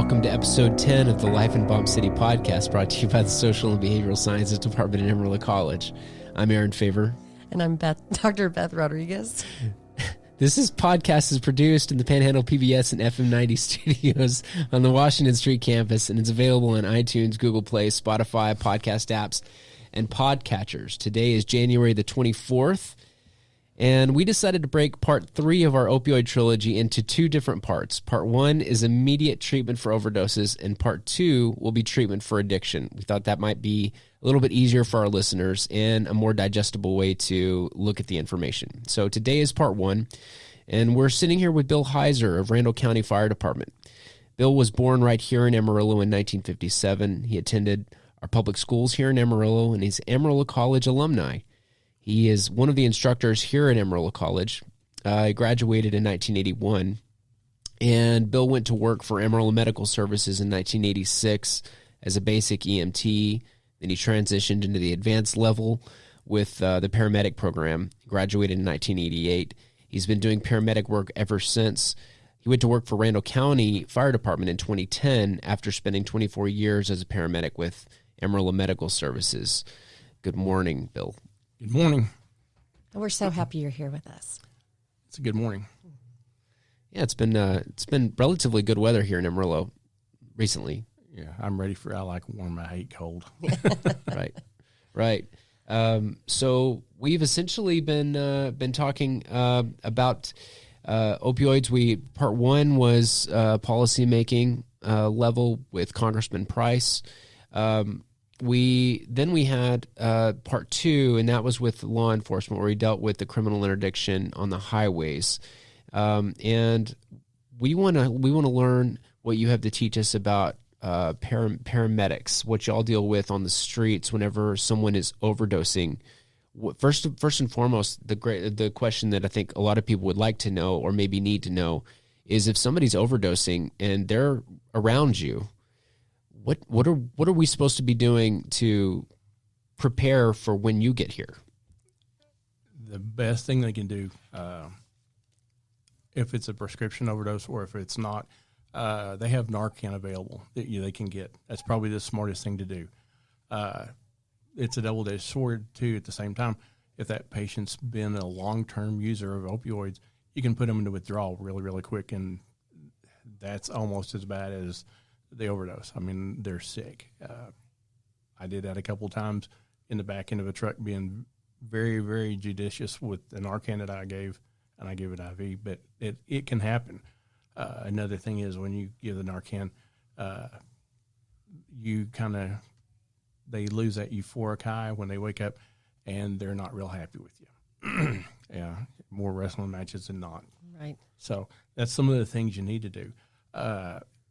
Welcome to episode 10 of the Life in Bomb City podcast, brought to you by the Social and Behavioral Sciences Department at Amarillo College. I'm Aaron Favor. And I'm Dr. Beth Rodriguez. This podcast is produced in the Panhandle PBS and FM 90 studios on the Washington Street campus, and it's available on iTunes, Google Play, Spotify, podcast apps, and podcatchers. Today is January the 24th, and we decided to break part 3 of our opioid trilogy into 2 different parts. Part 1 is immediate treatment for overdoses, and part 2 will be treatment for addiction. We thought that might be a little bit easier for our listeners and a more digestible way to look at the information. So today is part 1, and we're sitting here with Bill Heizer of Randall County Fire Department. Bill was born right here in Amarillo in 1957. He attended our public schools here in Amarillo, and he's Amarillo College alumni. He is one of the instructors here at Amarillo College. He graduated in 1981, and Bill went to work for Amarillo Medical Services in 1986 as a basic EMT. Then he transitioned into the advanced level with the paramedic program. He graduated in 1988. He's been doing paramedic work ever since. He went to work for Randall County Fire Department in 2010 after spending 24 years as a paramedic with Amarillo Medical Services. Good morning, Bill. Good morning. We're so happy you're here with us. It's a good morning. Yeah, it's been relatively good weather here in Amarillo recently. Yeah, I'm ready for. I like warm. I hate cold. Right. So we've essentially been talking about opioids. Part 1 was policy making level with Congressman Price. We had part 2, and that was with law enforcement, where we dealt with the criminal interdiction on the highways. And we want to learn what you have to teach us about paramedics, what y'all deal with on the streets whenever someone is overdosing. First and foremost, the question that I think a lot of people would like to know, or maybe need to know, is if somebody's overdosing and they're around you, what are we supposed to be doing to prepare for when you get here? The best thing they can do, if it's a prescription overdose or if it's not, they have Narcan available that they can get. That's probably the smartest thing to do. It's a double-edged sword, too, at the same time. If that patient's been a long-term user of opioids, you can put them into withdrawal really, really quick, and that's almost as bad as the overdose. I mean, they're sick. I did that a couple of times in the back end of a truck, being very, very judicious with the Narcan that I gave, and I gave it IV, but it can happen. Another thing is when you give the Narcan, they lose that euphoric high when they wake up, and they're not real happy with you. Yeah, more wrestling matches than not. Right. So that's some of the things you need to do.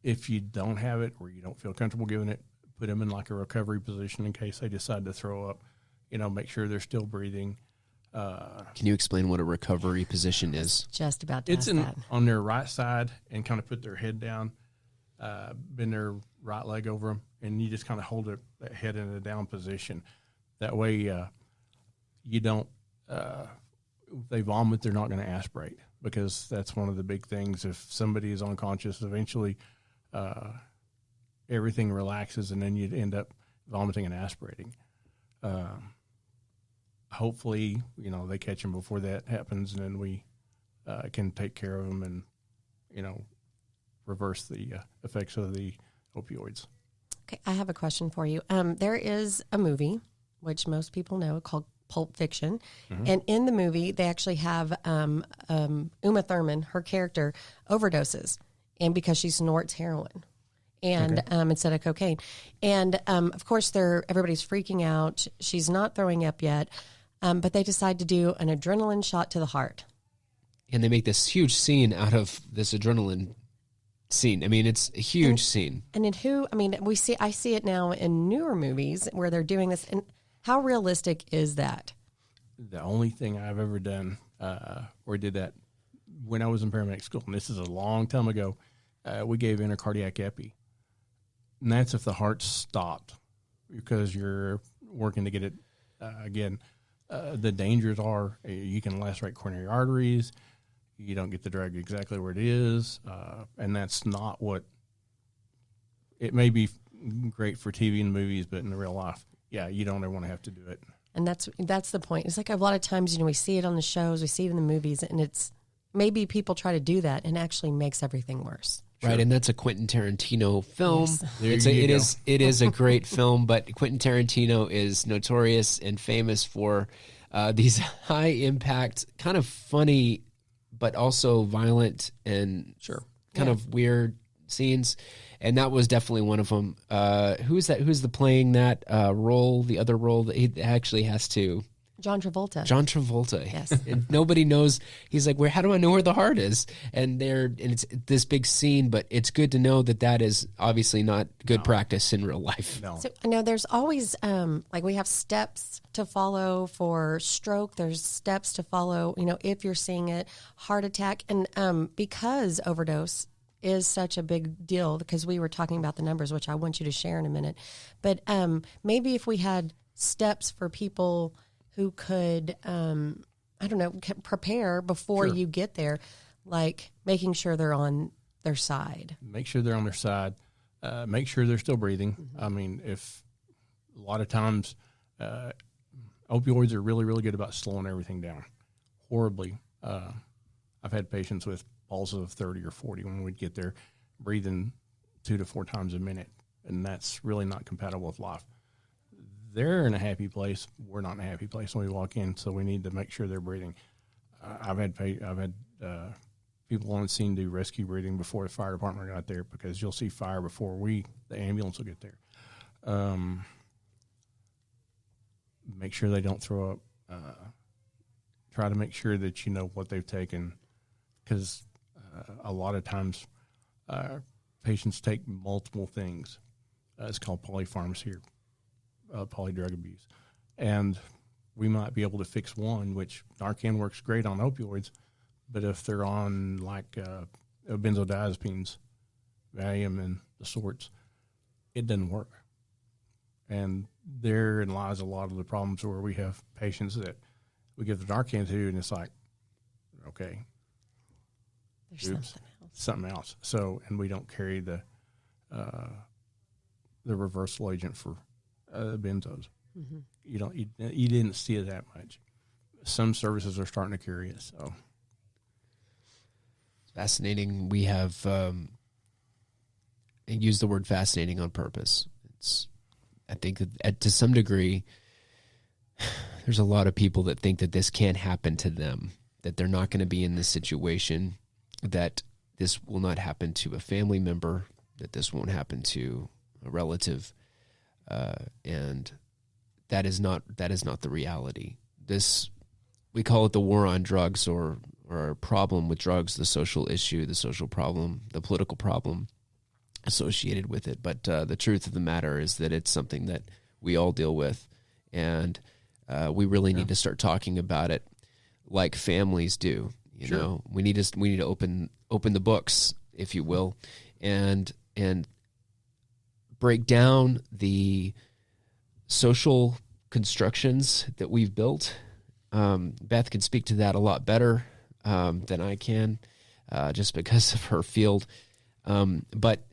If you don't have it or you don't feel comfortable giving it, put them in like a recovery position in case they decide to throw up. Make sure they're still breathing. Can you explain what a recovery position is? Just about to It's ask that. on their right side and kind of put their head down, bend their right leg over them, and you just kind of hold that head in a down position. That way you don't if they vomit, they're not going to aspirate, because that's one of the big things. If somebody is unconscious, eventually everything relaxes, and then you'd end up vomiting and aspirating. Hopefully, they catch them before that happens, and then we can take care of them and, reverse the effects of the opioids. Okay, I have a question for you. There is a movie, which most people know, called Pulp Fiction. Mm-hmm. And in the movie, they actually have Uma Thurman, her character, overdoses, and because she snorts heroin and instead of cocaine. And, of course, everybody's freaking out. She's not throwing up yet, but they decide to do an adrenaline shot to the heart. And they make this huge scene out of this adrenaline scene. I mean, it's a huge scene. And I see it now in newer movies where they're doing this. And how realistic is that? The only thing I've ever done or did that when I was in paramedic school, and this is a long time ago, we gave intracardiac epi. And that's if the heart stopped, because you're working to get it again. The dangers are you can lacerate coronary arteries. You don't get the drug exactly where it is, and that's not what it may be great for TV and movies, but in the real life, yeah, you don't ever want to have to do it. And that's the point. It's like a lot of times, we see it on the shows, we see it in the movies, and it's maybe people try to do that and actually makes everything worse. Right, and that's a Quentin Tarantino film. Yes. It is a great film, but Quentin Tarantino is notorious and famous for these high impact, kind of funny, but also violent and kind of weird scenes. And that was definitely one of them. Who's playing that role? The other role that he actually has to. John Travolta. Yes. And nobody knows. He's like, how do I know where the heart is? And it's this big scene, but it's good to know that is obviously not good practice in real life. No. So, there's always, we have steps to follow for stroke. There's steps to follow, if you're seeing it, heart attack. And because overdose is such a big deal, because we were talking about the numbers, which I want you to share in a minute. But maybe if we had steps for people who could, prepare before you get there, like making sure they're on their side. Make sure they're on their side. Make sure they're still breathing. Mm-hmm. I mean, if a lot of times opioids are really, really good about slowing everything down horribly. I've had patients with pulses of 30 or 40 when we'd get there, breathing 2 to 4 times a minute, and that's really not compatible with life. They're in a happy place. We're not in a happy place when we walk in, so we need to make sure they're breathing. I've had people on the scene do rescue breathing before the fire department got there, because you'll see fire before the ambulance will get there. Make sure they don't throw up. Try to make sure that you know what they've taken, because a lot of times patients take multiple things. It's called polypharmacy or polydrug abuse. And we might be able to fix one, which Narcan works great on opioids, but if they're on benzodiazepines, Valium and the sorts, it doesn't work. And therein lies a lot of the problems where we have patients that we give the Narcan to, and it's like, okay, there's something else. So, and we don't carry the reversal agent for benzos. Mm-hmm. You didn't see it that much. Some services are starting to carry it. So it's fascinating. We have used the word fascinating on purpose. I think that to some degree, there's a lot of people that think that this can't happen to them, that they're not going to be in this situation, that this will not happen to a family member, that this won't happen to a relative, and that is not the reality. We call it the war on drugs, or a problem with drugs, the social issue, the social problem, the political problem associated with it. But the truth of the matter is that it's something that we all deal with, and we really need to start talking about it like families do. You know, we need to open the books, if you will, and break down the social constructions that we've built. Beth can speak to that a lot better than I can, just because of her field. But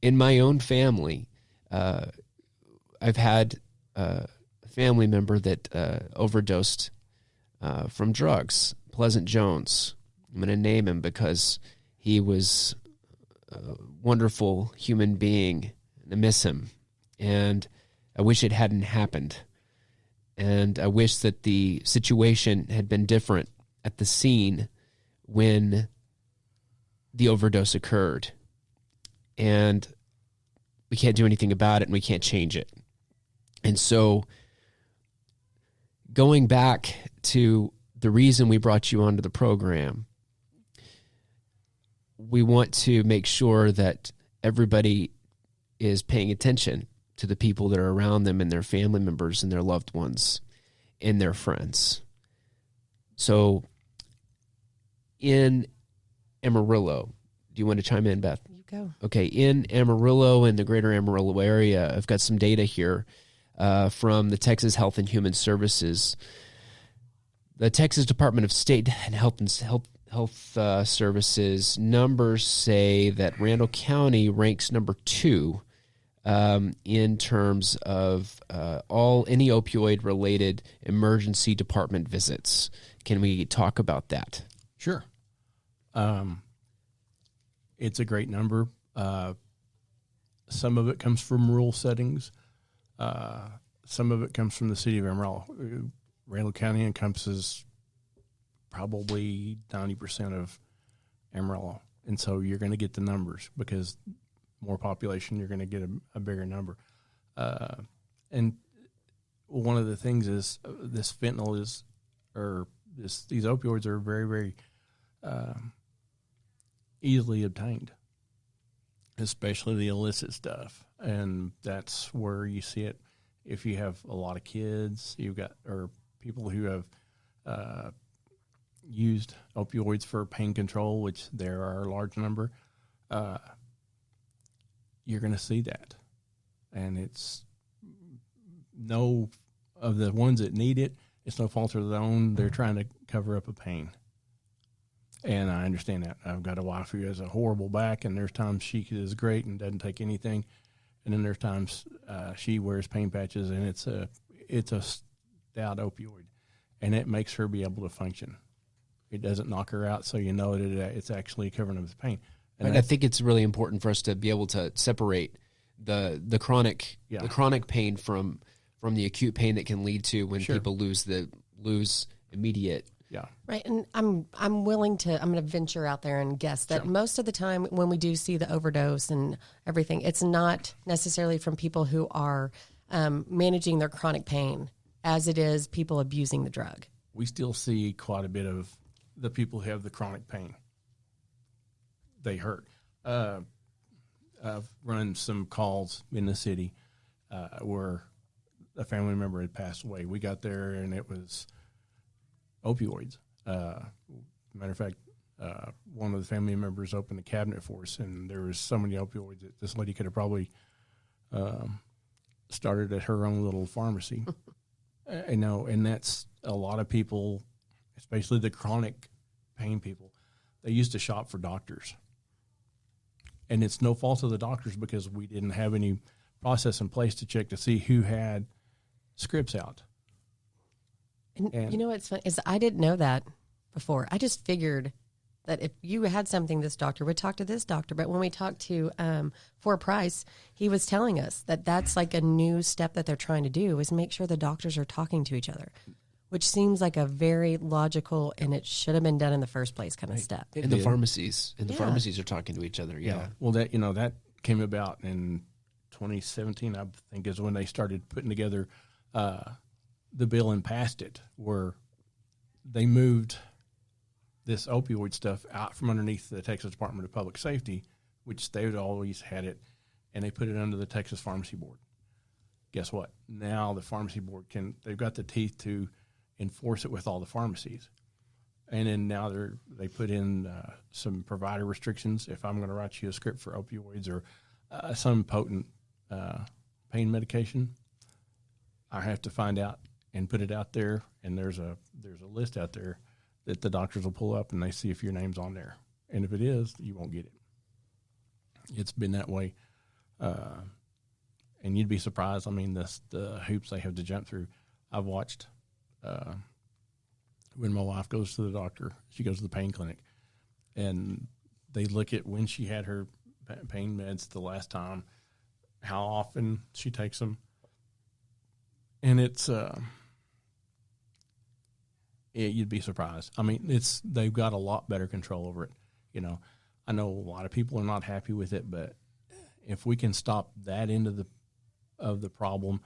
in my own family, I've had a family member that overdosed from drugs, Pleasant Jones. I'm going to name him because he was a wonderful human being, and I miss him. And I wish it hadn't happened. And I wish that the situation had been different at the scene when the overdose occurred. And we can't do anything about it, and we can't change it. And so going back to the reason we brought you onto the program, we want to make sure that everybody is paying attention to the people that are around them, and their family members and their loved ones and their friends. So in Amarillo, do you want to chime in, Beth? You go. Okay, in Amarillo and the greater Amarillo area, I've got some data here from the Texas Health and Human Services. The Texas Department of State and Health Services numbers say that Randall County ranks number 2 in terms of any opioid related emergency department visits. Can we talk about that? Sure. It's a great number. Some of it comes from rural settings. Some of it comes from the city of Amarillo. Randall County encompasses probably 90% of Amarillo. And so you're going to get the numbers because more population, you're going to get a bigger number. And one of the things is this fentanyl these opioids are very, very easily obtained, especially the illicit stuff. And that's where you see it. If you have a lot of kids, or people who have used opioids for pain control, which there are a large number, you're going to see that. And it's no of the ones that need it, it's no fault of their own. They're trying to cover up a pain. And I understand that. I've got a wife who has a horrible back, and there's times she is great and doesn't take anything. And then there's times she wears pain patches, and it's a stout opioid, and it makes her be able to function. It doesn't knock her out, so you know that it's actually covering up the pain. And I think it's really important for us to be able to separate the chronic pain from the acute pain that can lead to when people lose immediate. Yeah. Right. And I'm going to venture out there and guess that most of the time when we do see the overdose and everything, it's not necessarily from people who are managing their chronic pain as it is people abusing the drug. We still see quite a bit of the people who have the chronic pain. They hurt. I've run some calls in the city where a family member had passed away. We got there and it was opioids. Matter of fact, one of the family members opened a cabinet for us, and there was so many opioids that this lady could have probably started at her own little pharmacy. I know, and that's a lot of people, especially the chronic pain people. They used to shop for doctors, and it's no fault of the doctors because we didn't have any process in place to check to see who had scripts out. And you know what's funny is I didn't know that before. I just figured that if you had something, this doctor would talk to this doctor. But when we talked to For Price, he was telling us that that's like a new step that they're trying to do is make sure the doctors are talking to each other, which seems like a very logical and it should have been done in the first place kind of step. And the pharmacies are talking to each other. Yeah. Well, that came about in 2017, I think, is when they started putting together the bill and passed it, where they moved this opioid stuff out from underneath the Texas Department of Public Safety, which they had always had it, and they put it under the Texas Pharmacy Board. Guess what? Now the Pharmacy Board they've got the teeth to enforce it with all the pharmacies. And then now they put in some provider restrictions. If I'm going to write you a script for opioids or some potent pain medication, I have to find out and put it out there, and there's a list out there that the doctors will pull up, and they see if your name's on there. And if it is, you won't get it. It's been that way. And you'd be surprised. I mean, the hoops they have to jump through. I've watched when my wife goes to the doctor, she goes to the pain clinic, and they look at when she had her pain meds the last time, how often she takes them. And it's you'd be surprised. I mean, they've got a lot better control over it. You know, I know a lot of people are not happy with it, but if we can stop that end of the problem,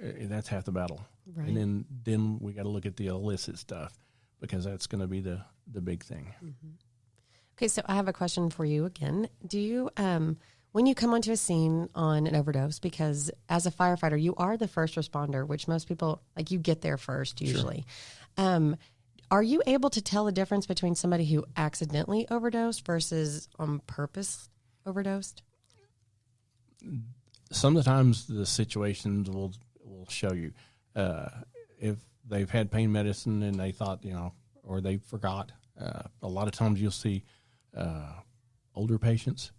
that's half the battle. Right. And then we got to look at the illicit stuff because that's going to be the big thing. Mm-hmm. Okay, so I have a question for you again. Do you when you come onto a scene on an overdose, because as a firefighter, you are the first responder, which most people, like, you get there first usually. Sure. Are you able to tell the difference between somebody who accidentally overdosed versus on purpose overdosed? Sometimes the situations will show you. If they've had pain medicine and they thought, or they forgot. A lot of times you'll see older patients.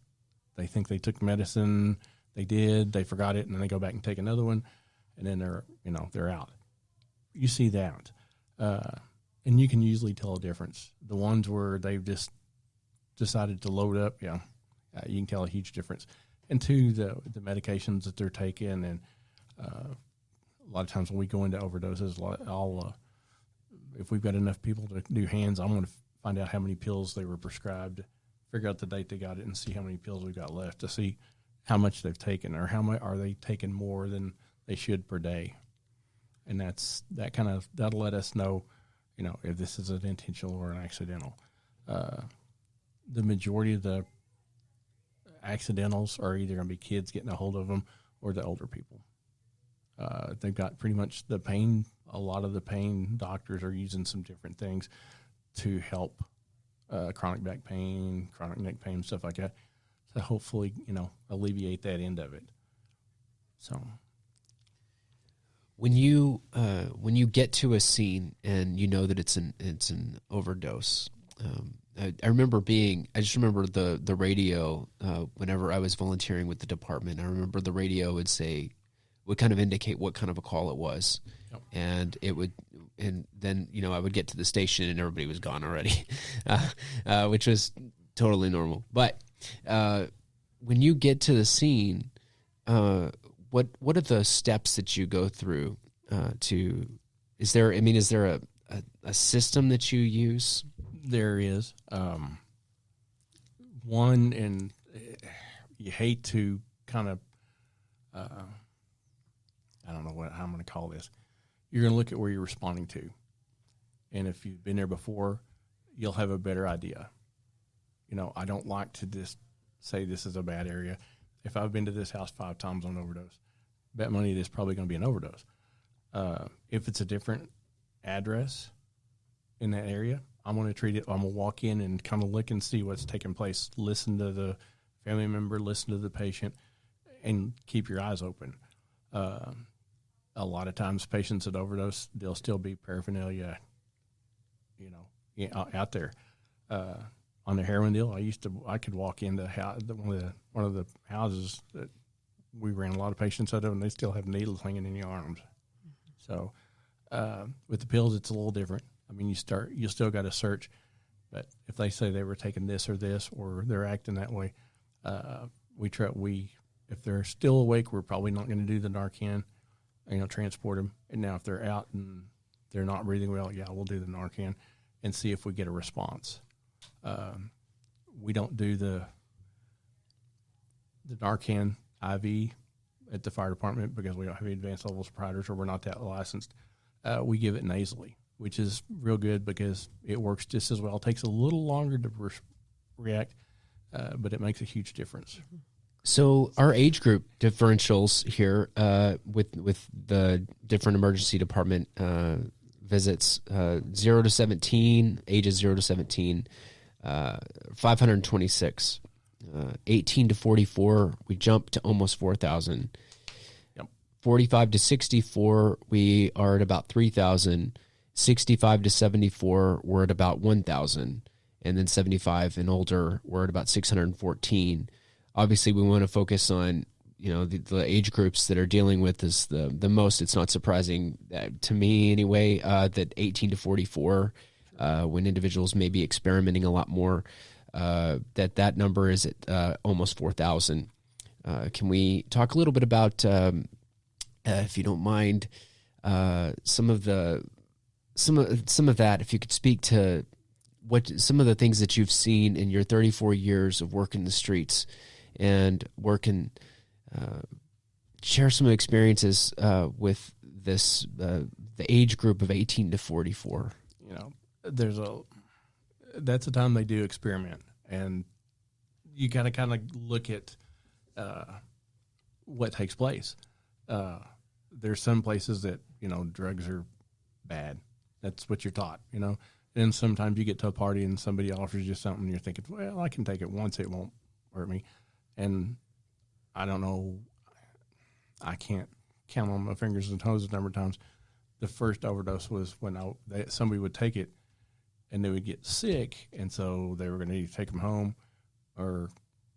They think they took medicine. they did, they forgot it, and then they go back and take another one, and then they're out. You see that. And you can usually tell a difference. The ones where they've just decided to load up, you can tell a huge difference. And two, the medications that they're taking, and a lot of times when we go into overdoses, if we've got enough people to do hands, I'm going to find out how many pills they were prescribed, figure out the date they got it, and see how many pills we've got left to see how much they've taken, or how much are they taking more than they should per day. And that'll let us know, if this is an intentional or an accidental. The majority of the accidentals are either going to be kids getting a hold of them or the older people. They've got pretty much the pain. A lot of the pain doctors are using some different things to help chronic back pain, chronic neck pain, stuff like that, to hopefully, alleviate that end of it. So when you get to a scene and you know that it's an overdose, I just remember the radio, whenever I was volunteering with the department, I remember the radio would kind of indicate what kind of a call it was. Yep. And then, I would get to the station and everybody was gone already, which was totally normal. But, when you get to the scene, what are the steps that you go through, is there a system that you use? There is, one, and you hate to kind of, I don't know how I'm going to call this. You're going to look at where you're responding to. And if you've been there before, you'll have a better idea. I don't like to just say this is a bad area. If I've been to this house 5 times on overdose, bet money it is probably going to be an overdose. If it's a different address in that area, I'm going to treat it. I'm going to walk in and kind of look and see what's taking place. Listen to the family member, listen to the patient, and keep your eyes open. A lot of times patients that overdose, there'll still be paraphernalia, out there. On the heroin deal, I could walk into one of the houses that we ran a lot of patients out of, and they still have needles hanging in your arms. So, with the pills, it's a little different. I mean, you still got to search, but if they say they were taking this, or they're acting that way, if they're still awake, we're probably not going to do the Narcan, transport them. And now if they're out and they're not breathing well, we'll do the Narcan and see if we get a response. We don't do the Narcan IV at the fire department because we don't have any advanced level proprietors, or we're not that licensed. We give it nasally, which is real good because it works just as well. It takes a little longer to react, but it makes a huge difference. So our age group differentials here with the different emergency department visits, 0 to 17, ages 0 to 17, 526. 18 to 44, we jumped to almost 4,000. Yep. 45 to 64, we are at about 3,000. 65 to 74, we're at about 1,000. And then 75 and older, we're at about 614. Obviously, we want to focus on, the age groups that are dealing with this the most. It's not surprising to me anyway that 18 to 44, when individuals may be experimenting a lot more, that number is at almost 4,000. Can we talk a little bit about, if you don't mind, some of that? If you could speak to some of the things that you've seen in your 34 years of working the streets and share some experiences with this the age group of 18 to 44. That's the time they do experiment, and you got to kind of look at what takes place. There's some places that drugs are bad. That's what you're taught, And sometimes you get to a party and somebody offers you something, and you're thinking, well, I can take it once, it won't hurt me. And I don't know, I can't count on my fingers and toes the number of times. The first overdose was when somebody would take it and they would get sick, and so they were going to either take them home or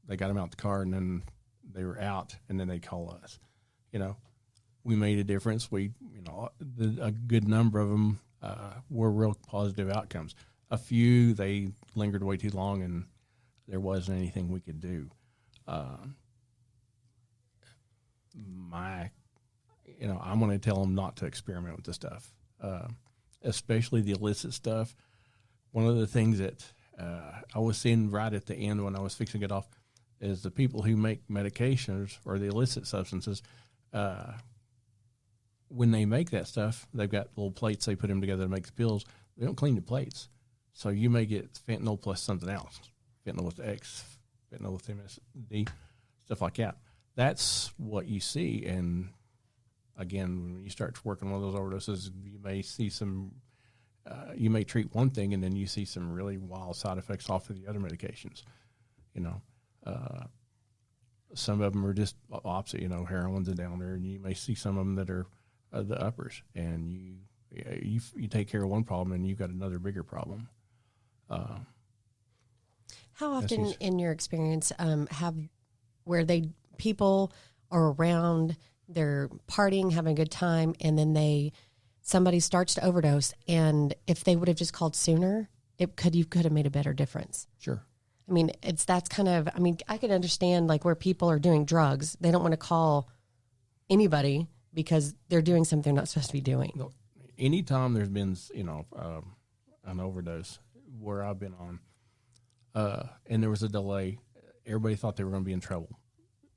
they got them out the car, and then they were out, and then they'd call us. You know, we made a difference. A good number of them were real positive outcomes. A few, they lingered way too long, and there wasn't anything we could do. I'm going to tell them not to experiment with the stuff, especially the illicit stuff. One of the things that I was seeing right at the end when I was fixing it off is the people who make medications or the illicit substances. When they make that stuff, they've got little plates. They put them together to make the pills. They don't clean the plates. So you may get fentanyl plus something else, fentanyl with X, fentanyl with MSD, stuff like that. That's what you see. And again, when you start working on one of those overdoses, you may see you may treat one thing and then you see some really wild side effects off of the other medications. Some of them are just opposite, heroin's a downer, and you may see some of them that are the uppers, and you take care of one problem and you've got another bigger problem. How often in your experience people are around, they're partying, having a good time, and then somebody starts to overdose, and if they would have just called sooner, you could have made a better difference? Sure. I mean, I could understand like where people are doing drugs. They don't want to call anybody because they're doing something they're not supposed to be doing. Anytime there's been, an overdose where I've been on, and there was a delay, everybody thought they were going to be in trouble.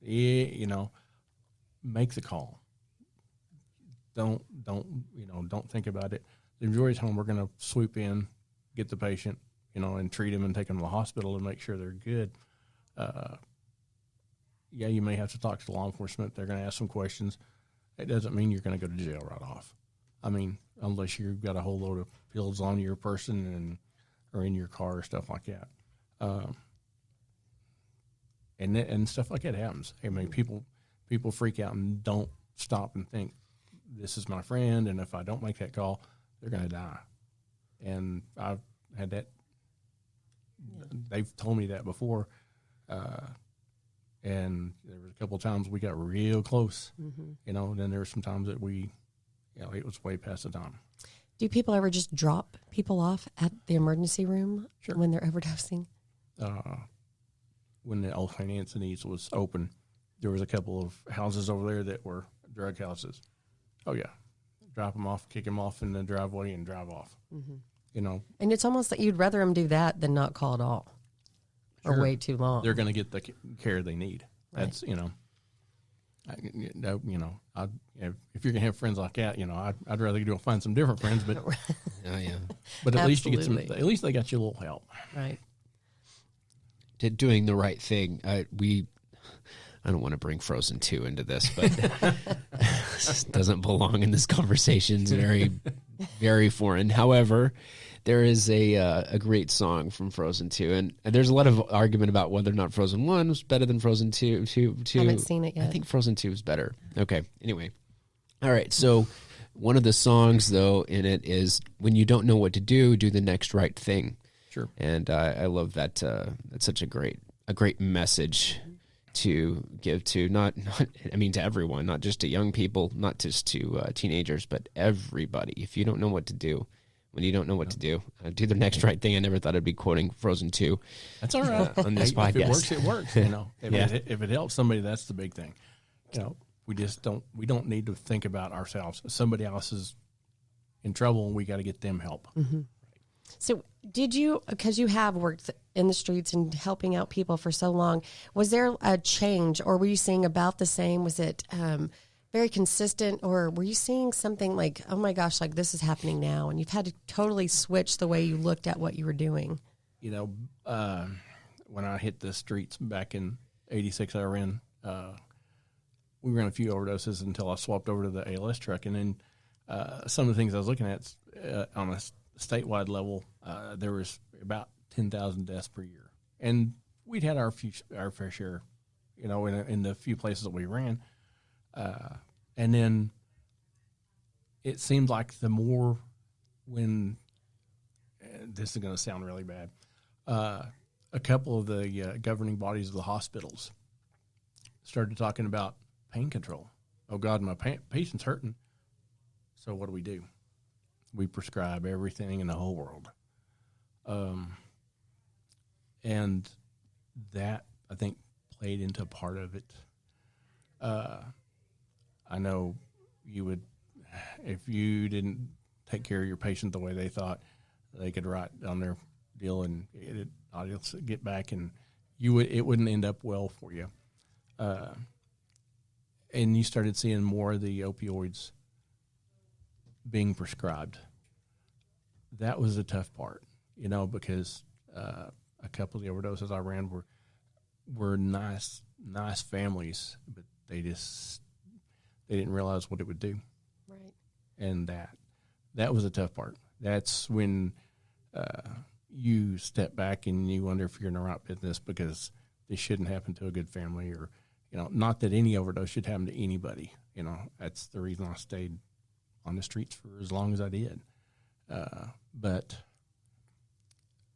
Make the call. Don't think about it. The majority of the time we're going to swoop in, get the patient, and treat them and take them to the hospital and make sure they're good. You may have to talk to law enforcement. They're going to ask some questions. It doesn't mean you're going to go to jail right off. I mean, unless you've got a whole load of pills on your person or in your car or stuff like that. And stuff like that happens. I mean, people freak out and don't stop and think, this is my friend, and if I don't make that call, they're going to die. And I've had that. They've told me that before. And there was a couple of times we got real close, and then there were some times that it was way past the time. Do people ever just drop people off at the emergency room when they're overdosing? When the old finance needs was open, there was a couple of houses over there that were drug houses. Oh yeah. Drop them off, kick them off in the driveway and drive off. And it's almost like you'd rather them do that than not call at all or wait too long. They're going to get the care they need. Right. That's, if you're going to have friends like that, I'd rather go find some different friends, but But at least you get at least they got you a little help. Right. To doing the right thing. I don't want to bring Frozen 2 into this, but this doesn't belong in this conversation. It's very, very foreign. However, there is a great song from Frozen 2, and there's a lot of argument about whether or not Frozen 1 was better than Frozen 2. I haven't seen it yet. I think Frozen 2 is better. Okay, anyway. All right, so one of the songs, though, in it is, when you don't know what to do, do the next right thing. Sure. And I love that. That's such a great message to give to to everyone, not just to young people, not just to teenagers, but everybody. If you don't know what to do, when you don't know what to do the next right thing. I never thought I'd be quoting Frozen 2. That's all right. On this podcast. If it works, it works. If it helps somebody, that's the big thing. We don't need to think about ourselves. Somebody else is in trouble and we got to get them help. Mm-hmm. So did you, because you have worked in the streets and helping out people for so long, was there a change, or were you seeing about the same? Was it very consistent, or were you seeing something like, oh my gosh, like this is happening now, and you've had to totally switch the way you looked at what you were doing? When I hit the streets back in 86, I ran, we ran a few overdoses until I swapped over to the ALS truck. And then some of the things I was looking at on a statewide level, there was about 10,000 deaths per year. And we'd had our fair share, in the few places that we ran. And then it seemed like the more this is going to sound really bad, a couple of the governing bodies of the hospitals started talking about pain control. Oh God, my patient's hurting. So what do? We prescribe everything in the whole world. And that, I think, played into part of it. I know you would, if you didn't take care of your patient the way they thought, they could write on their deal and I'll get back, and it wouldn't end up well for you. And you started seeing more of the opioids being prescribed. That was the tough part, because a couple of the overdoses I ran were nice families, but they didn't realize what it would do. Right. And that was a tough part. That's when you step back and you wonder if you're in the right business, because this shouldn't happen to a good family, or not that any overdose should happen to anybody. That's the reason I stayed on the streets for as long as I did. But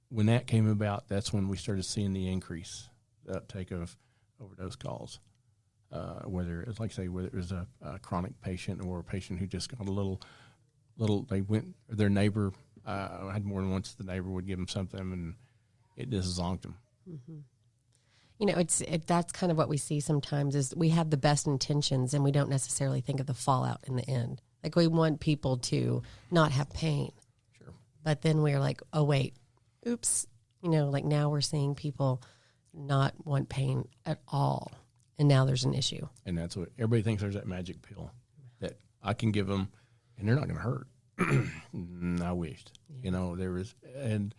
when that came about, that's when we started seeing the increase, the uptake of overdose calls. Whether it's whether it was a chronic patient or a patient who just got a little, they went, their neighbor, had more than once the neighbor would give them something and it just zonked them. Mm-hmm. That's kind of what we see sometimes is we have the best intentions and we don't necessarily think of the fallout in the end. Like we want people to not have pain. Sure. But then we're like, oh, wait, oops. Now we're seeing people not want pain at all. And now there's an issue. And that's what everybody thinks, there's that magic pill that I can give them and they're not going to hurt. I wished, there was, and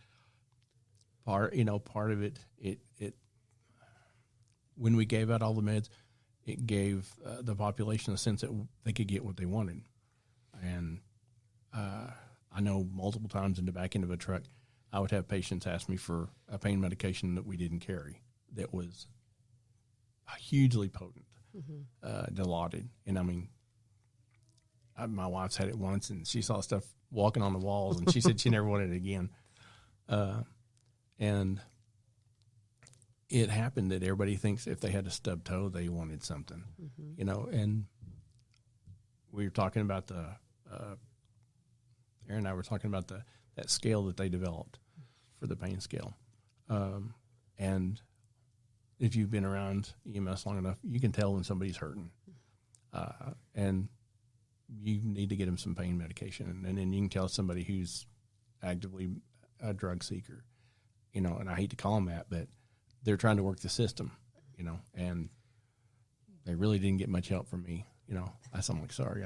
part of it, when we gave out all the meds, it gave the population a sense that they could get what they wanted. And I know multiple times in the back end of a truck, I would have patients ask me for a pain medication that we didn't carry that was hugely potent, dilaudid. And I mean, my wife's had it once and she saw stuff walking on the walls and she said she never wanted it again. And it happened that everybody thinks if they had a stub toe, they wanted something, and we were talking about Aaron and I were talking about that scale that they developed for the pain scale. And if you've been around EMS long enough, you can tell when somebody's hurting. And you need to get them some pain medication. And then you can tell somebody who's actively a drug seeker, and I hate to call them that, but they're trying to work the system, and they really didn't get much help from me. I'm like, sorry,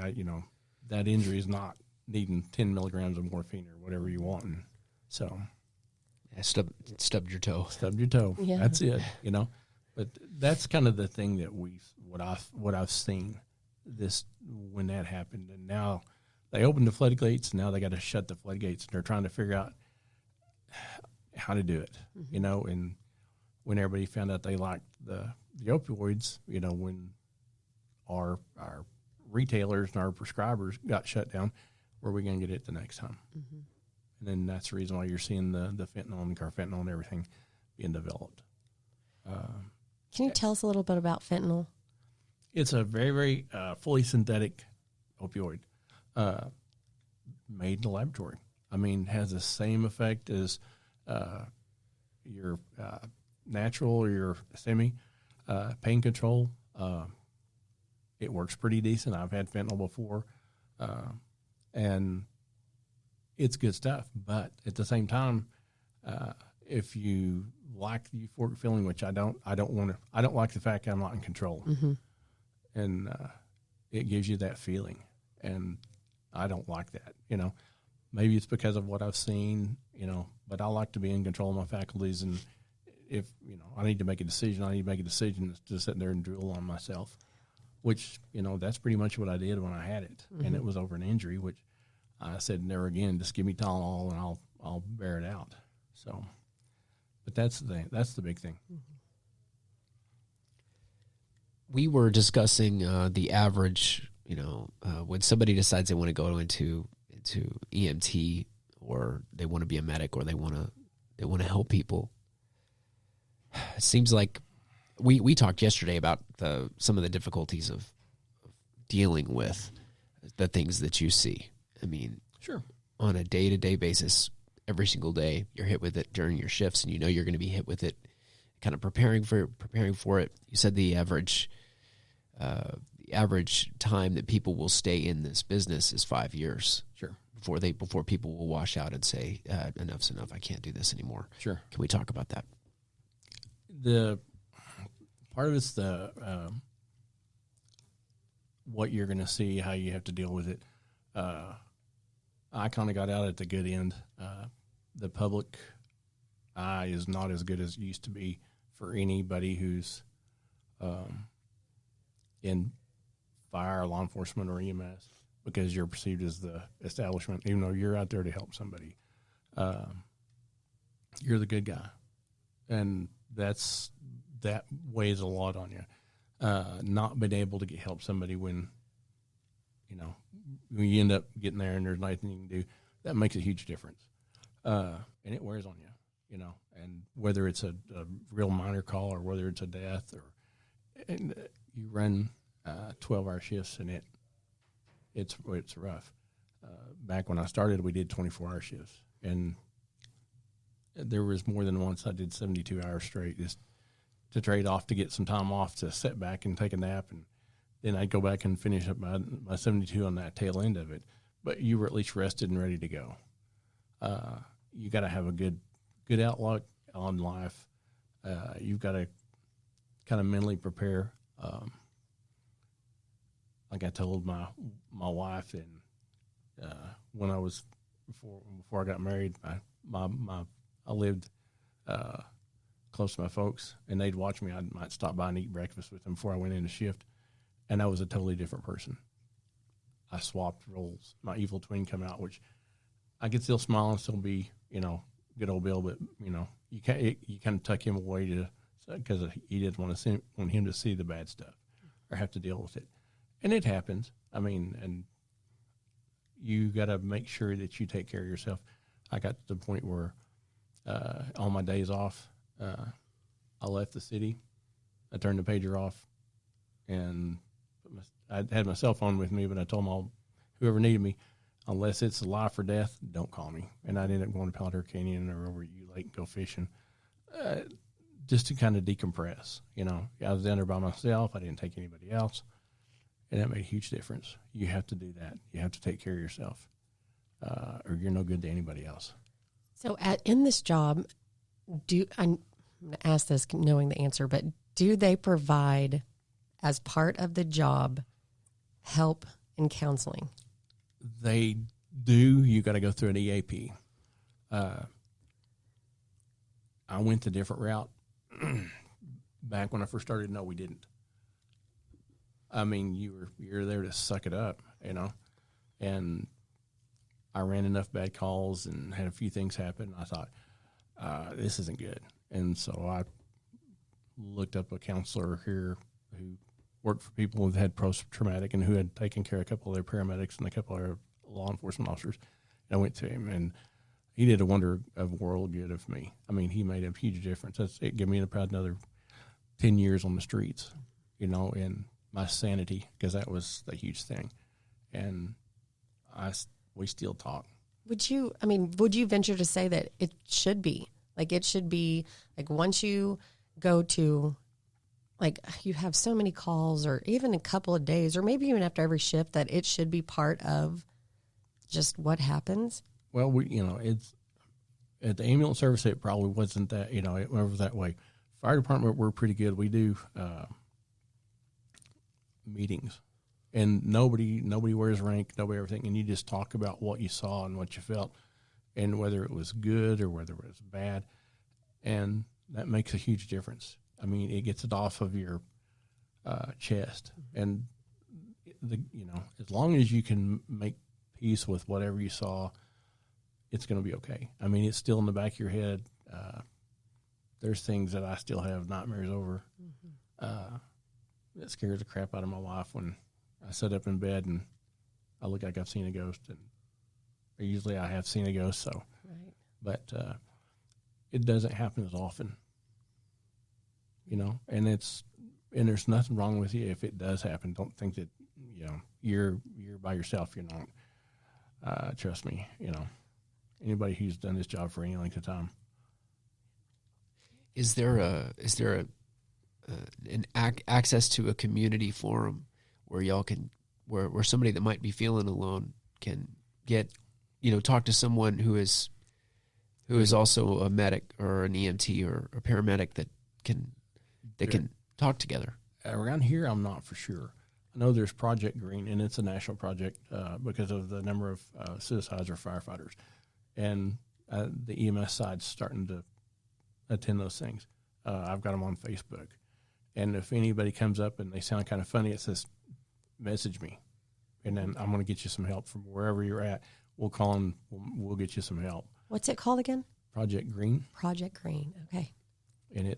that injury is not needing 10 milligrams of morphine or whatever you want. And so I stubbed your toe. Stubbed your toe. Yeah. That's it, But that's kind of the thing that what I've seen this when that happened. And now they opened the floodgates. Now they got to shut the floodgates. And they're trying to figure out how to do it, and when everybody found out they liked the opioids, when our retailers and our prescribers got shut down, where are we going to get it the next time? Mm-hmm. And then that's the reason why you're seeing the fentanyl and carfentanil and everything being developed. Can you tell us a little bit about fentanyl? It's a very, very fully synthetic opioid made in the laboratory. I mean, has the same effect as your natural or your semi pain control. It works pretty decent. I've had fentanyl before, and it's good stuff. But at the same time, if you like the euphoric feeling, which I don't like the fact I'm not in control, and it gives you that feeling, and I don't like that. Maybe it's because of what I've seen, but I like to be in control of my faculties. And if, I need to make a decision to sit there and drool on myself, which, that's pretty much what I did when I had it. Mm-hmm. And it was over an injury, which I said, never again, just give me Tylenol and I'll bear it out. So, but that's the thing. That's the big thing. We were discussing the average, when somebody decides they want to go into EMT, or they want to be a medic, or they want to help people. It seems like we talked yesterday about some of the difficulties of dealing with the things that you see. I mean, Sure. On a day-to-day basis, every single day, you're hit with it during your shifts, and you know you're going to be hit with it. Kind of preparing for it. You said the average time that people will stay in this business is 5 years. Sure. Before people will wash out and say enough's enough. I can't do this anymore. Sure. Can we talk about that? The part of it's the what you're going to see, how you have to deal with it. I kind of got out at the good end. The public eye is not as good as it used to be for anybody who's in fire, law enforcement, or EMS, because you're perceived as the establishment, even though you're out there to help somebody. You're the good guy, and that weighs a lot on you. Not being able to help somebody when you end up getting there and there's nothing you can do, that makes a huge difference. And it wears on you, and whether it's a real minor call or whether it's a death and you run 12-hour shifts and it's rough. Back when I started, we did 24-hour shifts, and there was more than once I did 72 hours straight just to trade off to get some time off to sit back and take a nap, and then I'd go back and finish up my 72 on that tail end of it. But you were at least rested and ready to go. You got to have a good outlook on life. You've got to kind of mentally prepare. Like I told my wife, and when I was before I got married, I lived close to my folks, and they'd watch me. I might stop by and eat breakfast with them before I went into shift, and I was a totally different person. I swapped roles. My evil twin come out, which I could still smile and still be, good old Bill, but you kind of tuck him away because he didn't want him to see the bad stuff or have to deal with it, and it happens. I mean, and you got to make sure that you take care of yourself. I got to the point where on my days off, I left the city. I turned the pager off, and I had my cell phone with me, but I told them whoever needed me, unless it's life or death, don't call me. And I'd end up going to Powder Canyon or over U Lake and go fishing, just to kind of decompress. I was down there by myself. I didn't take anybody else, and that made a huge difference. You have to do that. You have to take care of yourself, or you're no good to anybody else. So in this job, I'm going to ask this knowing the answer, but do they provide, as part of the job, help in counseling? They do. You got to go through an EAP. I went a different route. Back when I first started, no, we didn't. I mean, you're there to suck it up, and I ran enough bad calls and had a few things happen. I thought, this isn't good. And so I looked up a counselor here who worked for people who had post-traumatic and who had taken care of a couple of their paramedics and a couple of their law enforcement officers. And I went to him, and he did a wonder of world good of me. I mean, he made a huge difference. It gave me about another 10 years on the streets, and my sanity, because that was a huge thing. And we still talk. Would you venture to say that it should be like once you go to, like, you have so many calls, or even a couple of days, or maybe even after every shift, that it should be part of just what happens? Well, it's at the ambulance service, it probably wasn't that, it was that way. Fire department, we're pretty good. We do meetings, and nobody wears rank, nobody everything, and you just talk about what you saw and what you felt, and whether it was good or whether it was bad, and that makes a huge difference. I mean, it gets it off of your chest, and as long as you can make peace with whatever you saw, it's going to be okay. I mean, it's still in the back of your head. There's things that I still have nightmares over. It scares the crap out of my wife when I sit up in bed and I look like I've seen a ghost, and usually I have seen a ghost. So, right. But it doesn't happen as often. and there's nothing wrong with you if it does happen. Don't think that, you're by yourself. You're not. Trust me, anybody who's done this job for any length of time. Is there an access to a community forum where y'all can, where somebody that might be feeling alone can get, talk to someone who is also a medic or an EMT or a paramedic that can talk together? Around here, I'm not for sure. I know there's Project Green, and it's a national project because of the number of suicides or firefighters. And the EMS side's starting to attend those things. I've got them on Facebook. And if anybody comes up and they sound kind of funny, it says, message me. And then I'm going to get you some help from wherever you're at. We'll call and we'll get you some help. What's it called again? Project Green. Project Green. Okay. And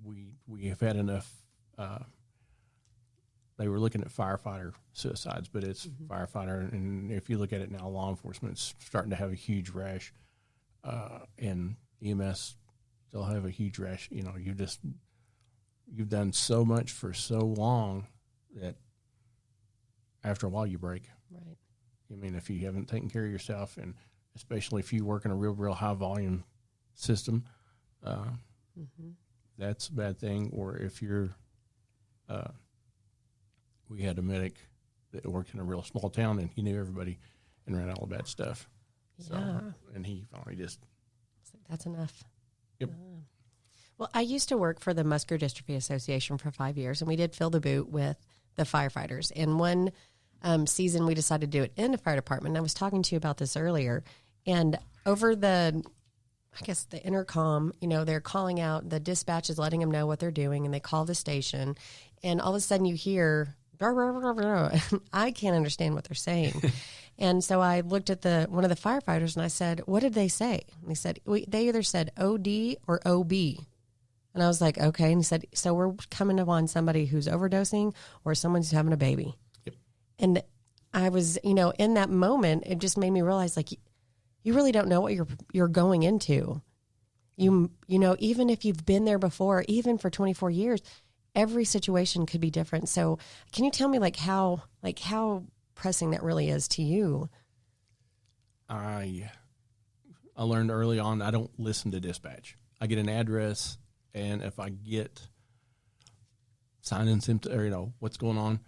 we have had enough. They were looking at firefighter suicides, but it's firefighter. And if you look at it now, law enforcement is starting to have a huge rash, and EMS still have a huge rash. You've done so much for so long that after a while you break. Right. I mean, if you haven't taken care of yourself, and especially if you work in a real high volume system, that's a bad thing. Or if you're, we had a medic that worked in a real small town, and he knew everybody and ran all the bad stuff. Yeah. So, and he finally just. That's enough. Yep. Well, I used to work for the Muscular Dystrophy Association for 5 years, and we did fill the boot with the firefighters. And one season, we decided to do it in the fire department. And I was talking to you about this earlier. And over the intercom, they're calling out, the dispatch is letting them know what they're doing, and they call the station. And all of a sudden you hear, I can't understand what they're saying. And so I looked at one of the firefighters and I said, what did they say? And he said, they either said OD or OB. And I was like, okay. And he said, so we're coming upon somebody who's overdosing or someone who's having a baby. Yep. And I was, in that moment, it just made me realize, like, you really don't know what you're going into. Even if you've been there before, even for 24 years, every situation could be different. So can you tell me how pressing that really is to you? I learned early on, I don't listen to dispatch. I get an address, and if I get sign and symptoms, or what's going on,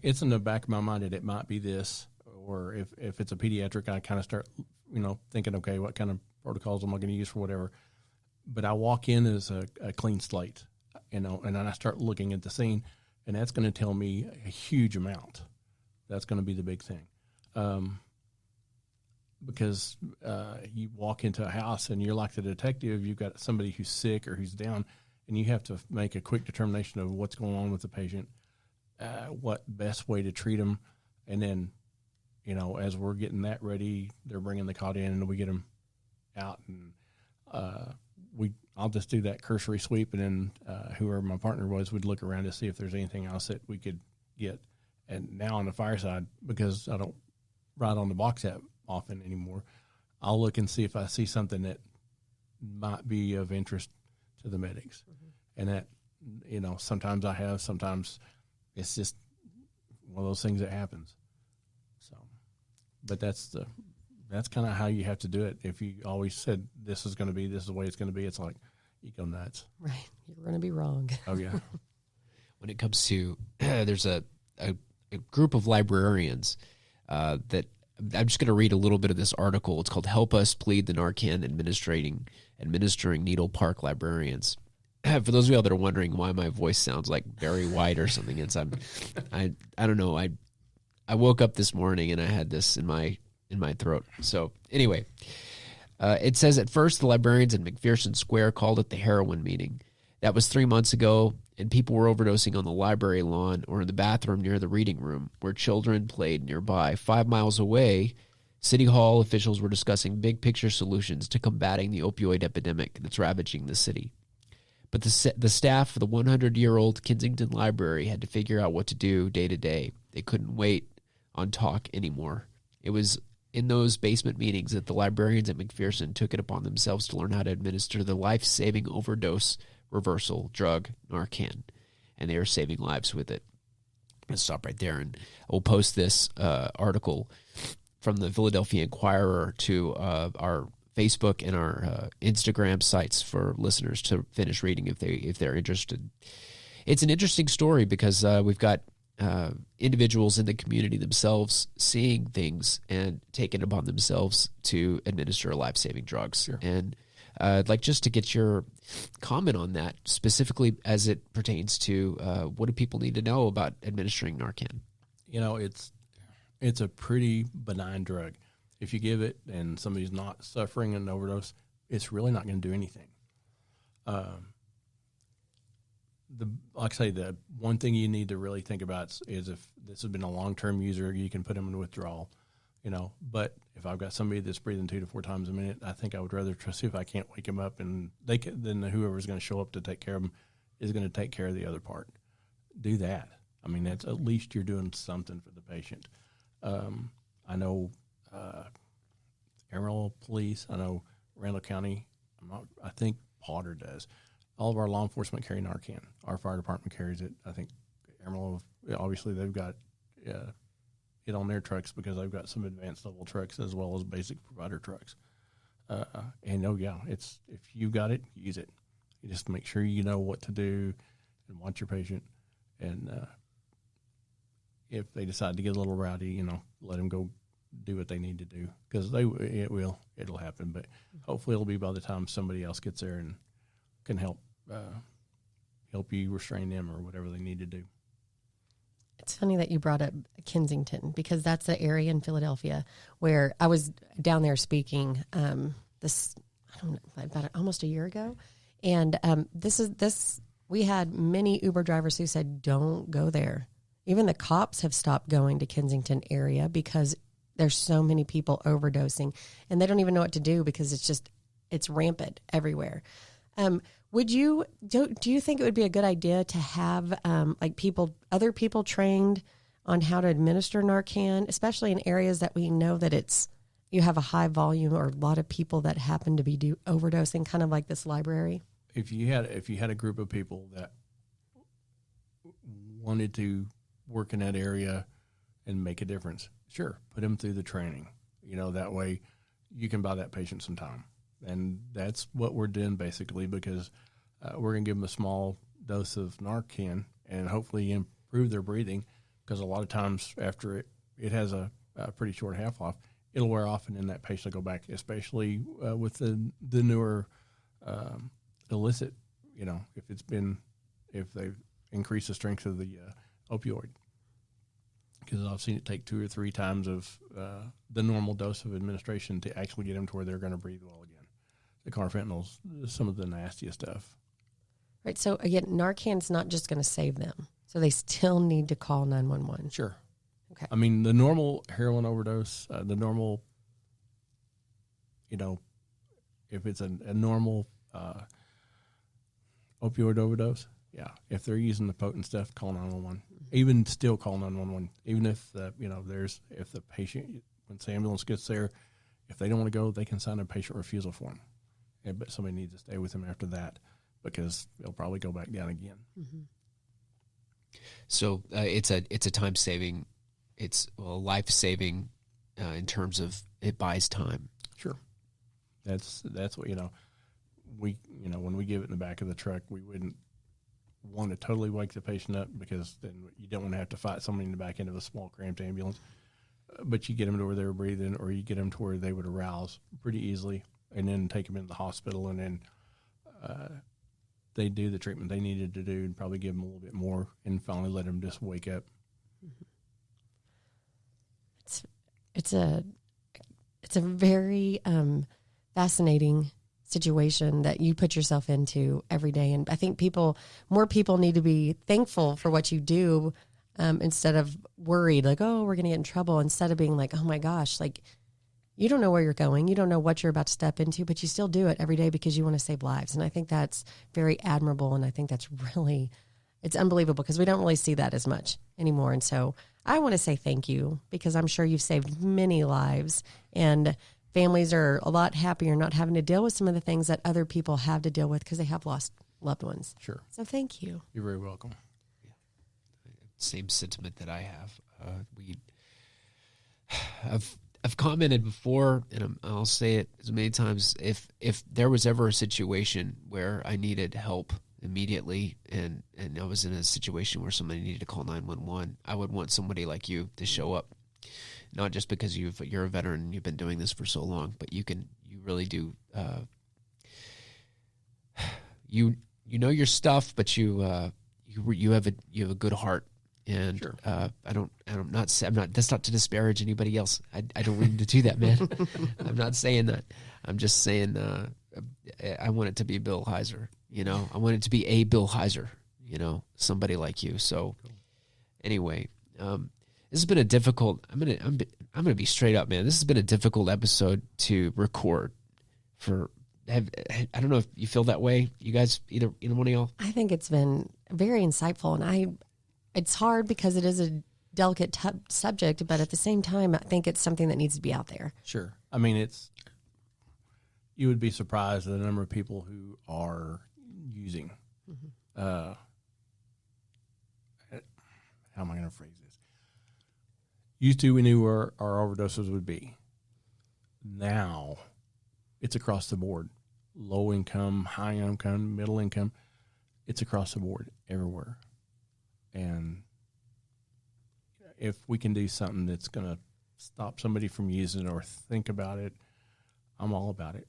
it's in the back of my mind that it might be this. Or if it's a pediatric, I kind of start thinking, okay, what kind of protocols am I going to use for whatever. But I walk in as a clean slate, and then I start looking at the scene, and that's going to tell me a huge amount. That's going to be the big thing. Because you walk into a house and you're like the detective, you've got somebody who's sick or who's down, and you have to make a quick determination of what's going on with the patient, what best way to treat them. And then, as we're getting that ready, they're bringing the cot in and we get them out, and I'll just do that cursory sweep, and then whoever my partner was would look around to see if there's anything else that we could get. And now on the fire side, because I don't ride on the box that often anymore, I'll look and see if I see something that might be of interest to the medics. And that, sometimes I have, sometimes it's just one of those things that happens. So, but that's kind of how you have to do it. If you always said this is the way it's going to be, it's like you go nuts. Right. You're going to be wrong. Oh yeah. When it comes to, there's a group of librarians that I'm just going to read a little bit of this article. It's called "Help Us Plead the Narcan Administering Needle Park Librarians." For those of y'all that are wondering why my voice sounds like Barry White or something, I don't know. I woke up this morning and I had this in my throat. So anyway, it says, at first the librarians in McPherson Square called it the heroine meeting. That was 3 months ago, and people were overdosing on the library lawn or in the bathroom near the reading room where children played nearby. 5 miles away, City Hall officials were discussing big-picture solutions to combating the opioid epidemic that's ravaging the city. But the staff of the 100-year-old Kensington Library had to figure out what to do day to day. They couldn't wait on talk anymore. It was in those basement meetings that the librarians at McPherson took it upon themselves to learn how to administer the life-saving overdose reversal drug Narcan, and they are saving lives with it. I'm going to stop right there, and we'll post this article from the Philadelphia Inquirer to our Facebook and our Instagram sites for listeners to finish reading if they're interested. It's an interesting story because we've got individuals in the community themselves seeing things and taking it upon themselves to administer life-saving drugs. Sure. And I'd like just to get your comment on that, specifically as it pertains to what do people need to know about administering Narcan? It's a pretty benign drug. If you give it and somebody's not suffering an overdose, it's really not going to do anything. Like I say, the one thing you need to really think about is if this has been a long-term user, you can put them in withdrawal, But if I've got somebody that's breathing 2 to 4 times a minute, I think I would rather see if I can't wake them up, and then whoever's going to show up to take care of them is going to take care of the other part. Do that. I mean, that's at least you're doing something for the patient. I know Amarillo Police. I know Randall County. I think Potter does. All of our law enforcement carry Narcan. Our fire department carries it. I think Amarillo, obviously, they've got it on their trucks because they've got some advanced level trucks as well as basic provider trucks. It's if you got it, use it. You just make sure you know what to do and watch your patient. And if they decide to get a little rowdy, let them go do what they need to do because it'll happen. But hopefully it'll be by the time somebody else gets there and can help you restrain them or whatever they need to do. It's funny that you brought up Kensington because that's the area in Philadelphia where I was down there speaking about almost a year ago. And we had many Uber drivers who said, don't go there. Even the cops have stopped going to Kensington area because there's so many people overdosing and they don't even know what to do because it's rampant everywhere. Do you think it would be a good idea to have other people trained on how to administer Narcan, especially in areas that we know that you have a high volume or a lot of people that happen to be overdosing, kind of like this library? If you had a group of people that wanted to work in that area and make a difference, sure, put them through the training. That way you can buy that patient some time. And that's what we're doing basically because we're going to give them a small dose of Narcan and hopefully improve their breathing because a lot of times after it has a pretty short half-life, it'll wear off and then that patient will go back, especially with the newer illicit, if they've increased the strength of the opioid. Because I've seen it take 2 or 3 times of the normal dose of administration to actually get them to where they're going to breathe well again. The carfentanyl's some of the nastiest stuff. Right. So again, Narcan's not just going to save them. So they still need to call 911. Sure. Okay. I mean, the normal heroin overdose, the normal, if it's a normal opioid overdose, yeah. If they're using the potent stuff, call 911. Even still call 911. Even if if the patient, once the ambulance gets there, if they don't want to go, they can sign a patient refusal form. Yeah, but somebody needs to stay with them after that because they'll probably go back down again. Mm-hmm. So it's a time saving, it's life saving in terms of it buys time. Sure, that's what we when we give it in the back of the truck, we wouldn't want to totally wake the patient up because then you don't want to have to fight somebody in the back end of a small cramped ambulance. But you get them to where they were breathing, or you get them to where they would arouse pretty easily, and then take them into the hospital, and then they do the treatment they needed to do, and probably give them a little bit more, and finally let them just wake up. It's a very fascinating situation that you put yourself into every day, and I think more people need to be thankful for what you do. Instead of worried, like, oh, we're going to get in trouble, instead of being like, oh my gosh, like, you don't know where you're going. You don't know what you're about to step into, but you still do it every day because you want to save lives. And I think that's very admirable. And I think that's it's unbelievable because we don't really see that as much anymore. And so I want to say thank you, because I'm sure you've saved many lives, and families are a lot happier not having to deal with some of the things that other people have to deal with because they have lost loved ones. Sure. So thank you. You're very welcome. Same sentiment that I have. I've commented before, and I'll say it as many times. If there was ever a situation where I needed help immediately, and I was in a situation where somebody needed to call 911, I would want somebody like you to show up. Not just because you're a veteran and you've been doing this for so long, but you really do. You know your stuff, but you have a good heart. And Sure. I'm not. That's not to disparage anybody else. I don't mean to do that, man. I'm not saying that. I'm just saying I want it to be Bill Heizer. I want it to be a Bill Heizer. Somebody like you. So anyway, this has been a difficult. I'm gonna be straight up, man. This has been a difficult episode to record. I don't know if you feel that way. You guys, either one of y'all. I think it's been very insightful, and it's hard because it is a delicate subject, but at the same time, I think it's something that needs to be out there. Sure. I mean, you would be surprised at the number of people who are using. How am I going to phrase this? Used to, we knew where our overdoses would be. Now, it's across the board. Low income, high income, middle income. It's across the board everywhere. And if we can do something that's going to stop somebody from using it or think about it, I'm all about it.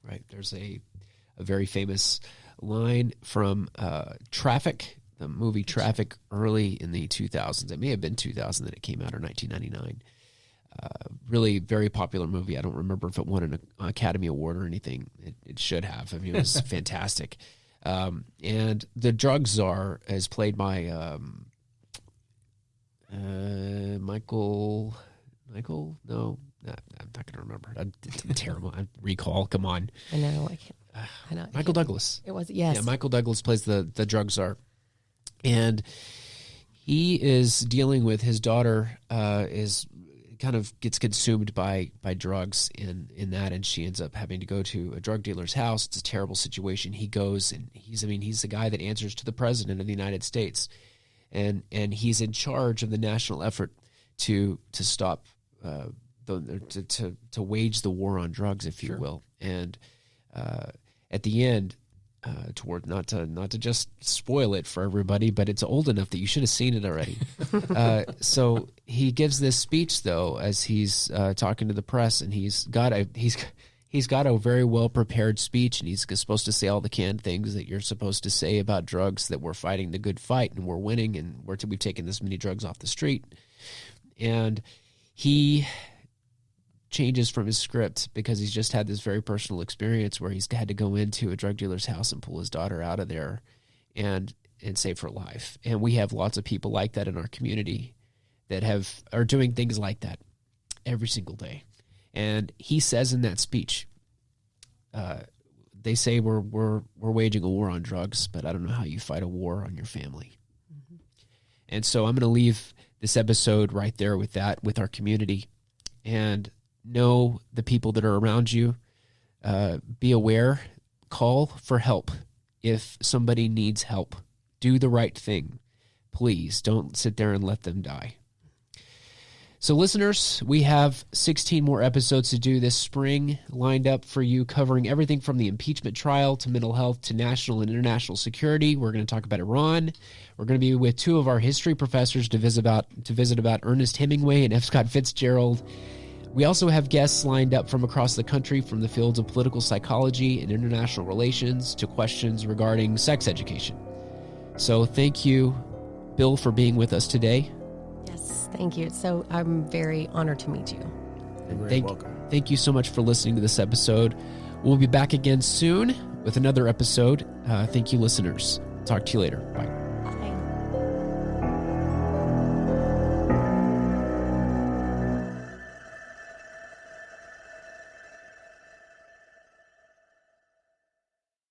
Right. There's a very famous line from Traffic, the movie Traffic, early in the 2000s. It may have been 2000 that it came out, or 1999. Really very popular movie. I don't remember if it won an Academy Award or anything. It should have. I mean, it was fantastic. And the drug czar is played by Michael. No, I'm not going to remember. I'm terrible. I recall. Come on. I know. I know. Michael Douglas. It was, yes. Yeah, Michael Douglas plays the drug czar, and he is dealing with his daughter. Is kind of gets consumed by drugs in that, and she ends up having to go to a drug dealer's house. It's a terrible situation. He goes, and he's the guy that answers to the president of the United States, and he's in charge of the national effort to stop to wage the war on drugs, if you will. And at the end, toward not to just spoil it for everybody, but it's old enough that you should have seen it already. So he gives this speech though, as he's talking to the press, and he's got a very well prepared speech, and he's supposed to say all the canned things that you're supposed to say about drugs, that we're fighting the good fight and we're winning, and we've taken this many drugs off the street. And he changes from his script because he's just had this very personal experience where he's had to go into a drug dealer's house and pull his daughter out of there and save her life. And we have lots of people like that in our community that are doing things like that every single day. And he says in that speech, they say we're waging a war on drugs, but I don't know how you fight a war on your family. Mm-hmm. And so I'm going to leave this episode right there with that, with our community, and know the people that are around you. Be aware. Call for help if somebody needs help. Do the right thing. Please don't sit there and let them die. So listeners, we have 16 more episodes to do this spring lined up for you, covering everything from the impeachment trial to mental health to national and international security. We're going to talk about Iran. We're going to be with two of our history professors to visit about Ernest Hemingway and F. Scott Fitzgerald. We also have guests lined up from across the country, from the fields of political psychology and international relations to questions regarding sex education. So thank you, Bill, for being with us today. Yes, thank you. So I'm very honored to meet you. You're very welcome. Thank you so much for listening to this episode. We'll be back again soon with another episode. Thank you, listeners. Talk to you later. Bye.